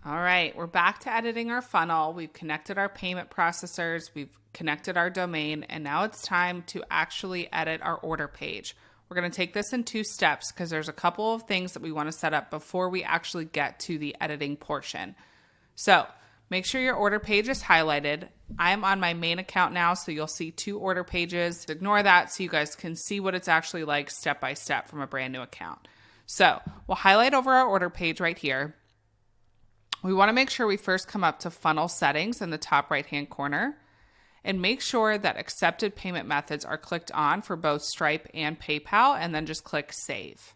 All right, we're back to editing our funnel. We've connected our payment processors, we've connected our domain, and now it's time to actually edit our order page. We're going to take this in 2 steps because there's a couple of things that we want to set up before we actually get to the editing portion. So make sure your order page is highlighted. I'm on my main account now, so you'll see 2 order pages. Ignore that so you guys can see what it's actually like step by step from a brand new account. So we'll highlight over our order page right here. We want to make sure we first come up to funnel settings in the top right-hand corner and make sure that accepted payment methods are clicked on for both Stripe and PayPal, and then just click Save.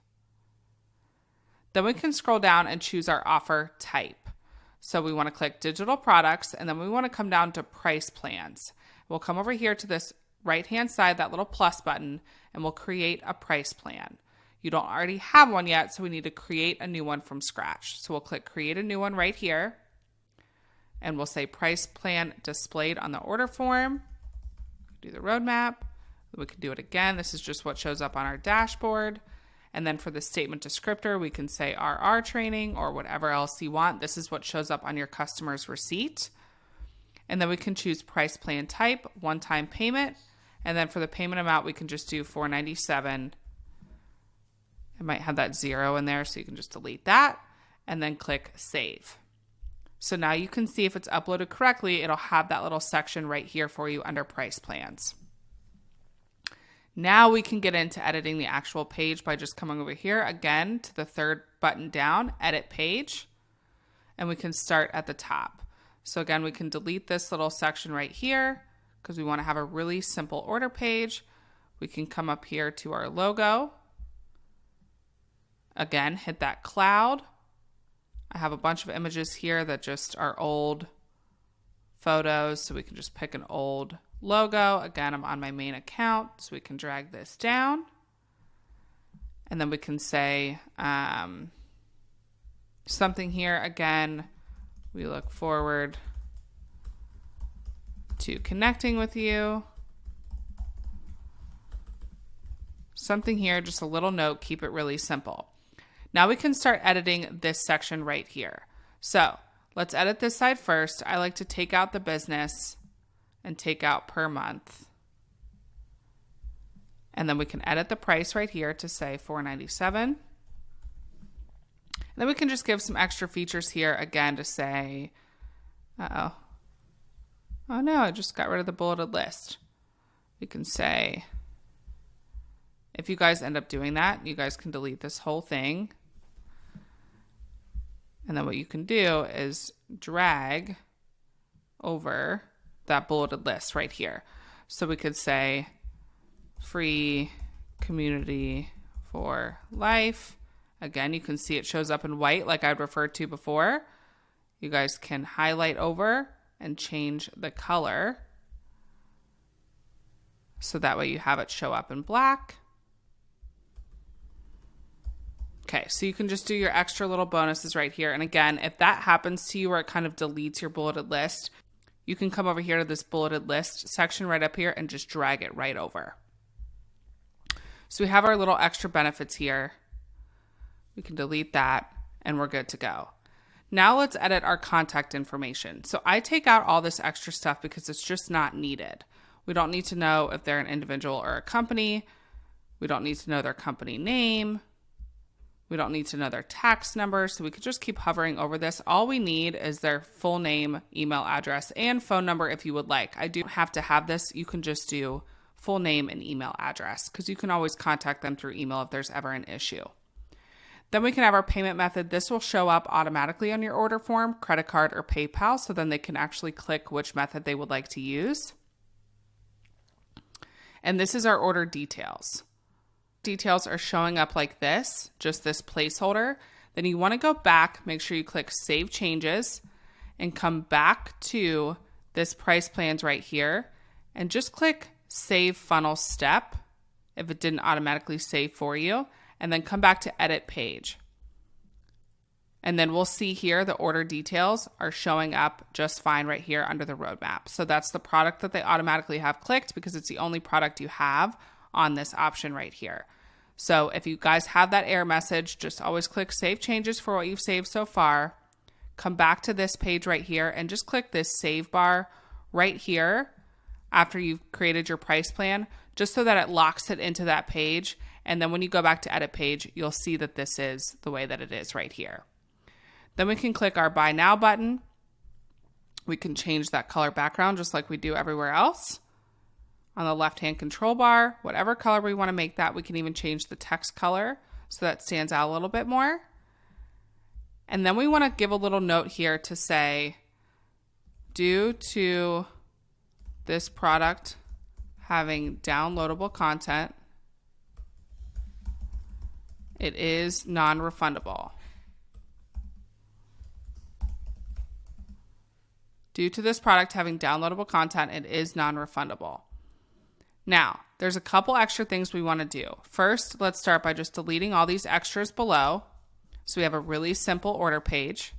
Then we can scroll down and choose our offer type. So we want to click Digital Products, and then we want to come down to Price Plans. We'll come over here to this right-hand side, that little plus button, and we'll create a price plan. You don't already have one yet, so we need to create a new one from scratch. So we'll click Create a New One right here, and we'll say Price Plan Displayed on the Order Form. Do the roadmap. We can do it again. This is just what shows up on our dashboard. And then for the statement descriptor, we can say RR training or whatever else you want. This is what shows up on your customer's receipt. And then we can choose price plan type, one-time payment. And then for the payment amount, we can just do $497. It might have that 0 in there, so you can just delete that and then click Save. So now you can see if it's uploaded correctly, it'll have that little section right here for you under price plans. Now we can get into editing the actual page by just coming over here again to the 3rd button down, Edit Page, and we can start at the top. So again, we can delete this little section right here because we want to have a really simple order page. We can come up here to our logo. Again, hit that cloud. I have a bunch of images here that just are old photos, so we can just pick an old logo. Again, I'm on my main account, so we can drag this down. And then we can say something here. Again, we look forward to connecting with you. Something here, just a little note, keep it really simple. Now we can start editing this section right here. So let's edit this side first. I like to take out the business and take out per month. And then we can edit the price right here to say $497. And then we can just give some extra features here again to say, oh no, I just got rid of the bulleted list. We can say, if you guys end up doing that, you guys can delete this whole thing. And then what you can do is drag over that bulleted list right here. So we could say free community for life. Again, you can see it shows up in white like I'd referred to before. You guys can highlight over and change the color so that way you have it show up in black. Okay, so you can just do your extra little bonuses right here. And again, if that happens to you where it kind of deletes your bulleted list, you can come over here to this bulleted list section right up here and just drag it right over. So we have our little extra benefits here. We can delete that and we're good to go. Now let's edit our contact information. So I take out all this extra stuff because it's just not needed. We don't need to know if they're an individual or a company. We don't need to know their company name. We don't need to know their tax number, so we could just keep hovering over this. All we need is their full name, email address, and phone number if you would like. I do have to have this. You can just do full name and email address because you can always contact them through email if there's ever an issue. Then we can have our payment method. This will show up automatically on your order form, credit card or PayPal, so then they can actually click which method they would like to use. And this is our order details. Details are showing up like this, just this placeholder. Then you want to go back, make sure you click Save Changes, and come back to this price plans right here, and just click Save Funnel Step if it didn't automatically save for you, and then come back to Edit Page. And then we'll see here the order details are showing up just fine right here under the roadmap. So that's the product that they automatically have clicked because it's the only product you have on this option right here. So if you guys have that error message, just always click Save Changes for what you've saved so far. come back to this page right here and just click this save bar right here after you've created your price plan, just so that it locks it into that page. And then when you go back to edit page, you'll see that this is the way that it is right here. Then we can click our buy now button. We can change that color background just like we do everywhere else. On the left-hand control bar, whatever color we want to make that, we can even change the text color so that stands out a little bit more. And then we want to give a little note here to say, due to this product having downloadable content, it is non-refundable. Due to this product having downloadable content, it is non-refundable. Now, there's a couple extra things we want to do. First, let's start by just deleting all these extras below. So we have a really simple order page.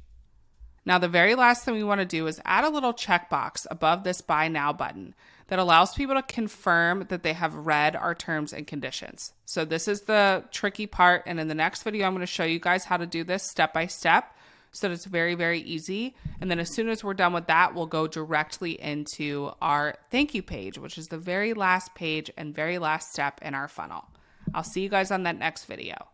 Now, the very last thing we want to do is add a little checkbox above this buy now button that allows people to confirm that they have read our terms and conditions. So this is the tricky part. And in the next video, I'm going to show you guys how to do this step by step so that it's very, very easy. And then as soon as we're done with that, we'll go directly into our thank you page, which is the very last page and very last step in our funnel. I'll see you guys on that next video.